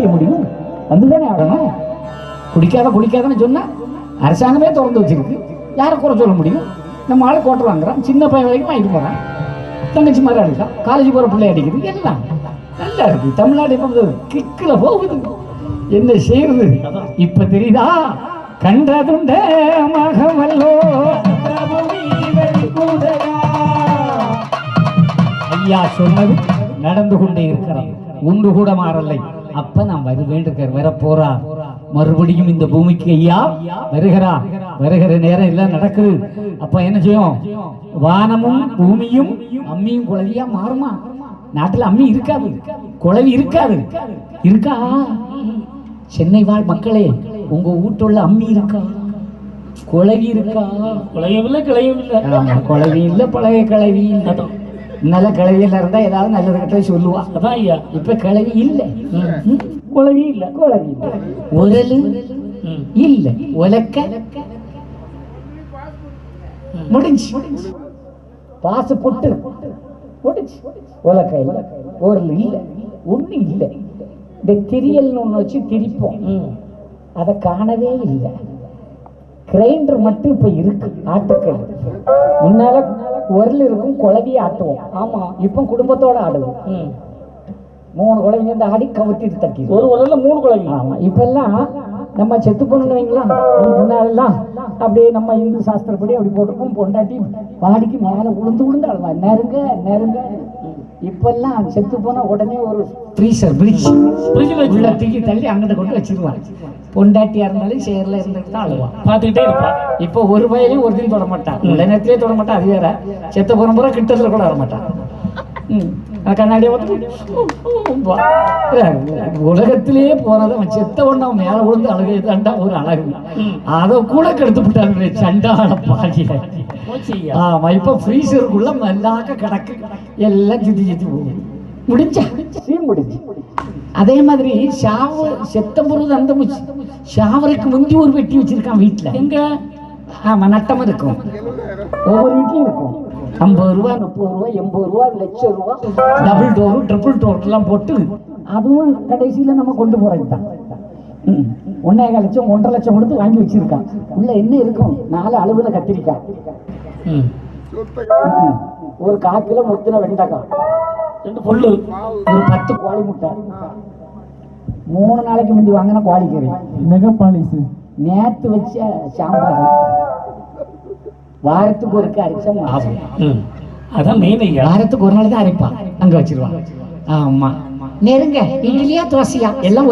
செய்ய முடியும்? வந்துதானே ஆகணும். குடிக்காதன்னு சொன்னா அரசாங்கமே திறந்து வச்சிருக்கு, யாரை குறை சொல்ல முடியும்? நம்ம ஆளு கோட்டை வாங்குறான், சின்ன பையன் வரைக்கும் வாங்கிட்டு போறான், தங்கச்சி மாதிரி அடிக்கலாம், காலேஜ் போற பிள்ளை அடிக்குது, எல்லாம் நல்லா இருக்கு. தமிழ்நாடு இப்ப கிக்கில போகுது, என்ன செய்யறது? இப்ப தெரியுதா? கண்டதுண்ட மகவல்லோ ஐயா சொன்னது நடந்து கொண்டே இருக்கிறார், ஒன்று கூட மாறலை. அப்ப நான் வருவேன் வரப்போறார், மறுபடியும் இந்த பூமிக்கு ஐயா வருகிற நேரம் எல்லாம் நடக்குது. அப்ப என்ன செய்யும்? வானமும் பூமியும் அம்மியும் குழவியா மாறுமா? நாட்டுல அம்மி இருக்காது, குழவி இருக்காது. இருக்கா? சென்னை வாழ் மக்களே, உங்க வீட்டுள்ள அம்மி இருக்கா? குழவி இருக்கா? குழவி இல்ல, பழைய கிழவி நல்ல கிழவியில இருந்தா ஏதாவது நல்லது கிட்ட சொல்லுவா. அதான் ஐயா, இப்ப கிழவி இல்ல, குழவி இல்ல, உரலு இல்ல, உலக்க முடிஞ்சு, பாசு பொட்டு முடிஞ்சு, உலக்க இல்ல, உரல் இல்ல, ஒண்ணு இல்ல. இந்த திரியல்னு ஒண்ணு வச்சு திரிப்போம், அதை காணவே இல்லை. கிரைண்டர் மட்டும் இப்ப இருக்கு, ஆட்டுக்கள். முன்னால உரல் இருக்கும், குழவியை ஆட்டுவோம். ஆமா, இப்ப குடும்பத்தோட ஆடுவோம். 3 குழவி சேர்ந்து ஆடி கவுத்தி தட்டி, ஒரு உரல்ல 3 குழவி. ஆமா, இப்ப எல்லாம் நம்ம செத்து போனோம்னு வைங்களா, முன்னாலெல்லாம் அப்படியே நம்ம இந்து சாஸ்திரப்படி அப்படி போட்டுப்போம். பொண்டாட்டி பாடிக்கு மேல உளுந்து ஆடுவா, நெருங்க. இப்பெல்லாம் செத்து போனா உடனே ஒரு ஃப்ரீசர் உள்ள தூக்கி தள்ளி அங்கிட்ட கொண்டு வச்சிருவாங்க. பொண்டாட்டியா இருந்தாலும் சேர்ல இருந்துட்டு தான் அழுவா, பார்த்துக்கிட்டே இருப்பா. இப்போ ஒரு வயலையும் ஒருத்தையும் தொட மாட்டான், உள்ள நேரத்திலே தொட மாட்டான். அது வேற, செத்த போற முறை கிட்டத்துல கூட வர மாட்டான். கண்ணாடியை உலகத்திலேயே போனதை செத்த ஒண்ணா மேல விழுந்து அழகு தாண்டா ஒரு அழகு, அதை கூட கெடுத்து விட்டாங்க சண்டால பாகிய. ஆமா, இப்ப ஃப்ரீசருக்குள்ள மல்லாக்க கிடக்கு, எல்லாம் சுத்தி போகுது. முடிஞ்சு. அதே மாதிரி செத்த பொருள் அந்த ஷாவருக்கு முந்தி ஒரு வெட்டி வச்சிருக்கான் வீட்டுல. எங்க? ஆமா, நட்டம் இருக்கும், ஒவ்வொரு வீட்லயும் இருக்கும். 50 ரூபா, 30 ரூபா, 80 ரூபா, லட்சம் ரூபா, டபுள் டோரு ட்ரிபிள் டோர் எல்லாம் போட்டு, அதுவும் கடைசியில நம்ம கொண்டு போறதுதான். 1.5 லட்சம் 1.5 லட்சம் கொடுத்து வாங்கி வச்சிருக்கான். உள்ள என்ன இருக்கும்? 4 அளவுல கத்திரிக்காய், ஒரு 1/4 கிலோ முத்தின வெண்டைக்காய், 2 பொல்லு, ஒரு 10 கோழி முட்டை, 3 நாளைக்கு முந்தி வாங்கின கோழிக்கறி, மெகப்பாலிசு, நேத்து வச்ச சாம்பார், வாரத்துக்கு ஒரு அரைச்சா ஆகும். அதான் மெயின். வாரத்துக்கு ஒரு நாள் தான் அரைப்பான், அங்க வச்சிருவான். ஆமா, நெருங்க இட்லியா தோசையா எல்லாம்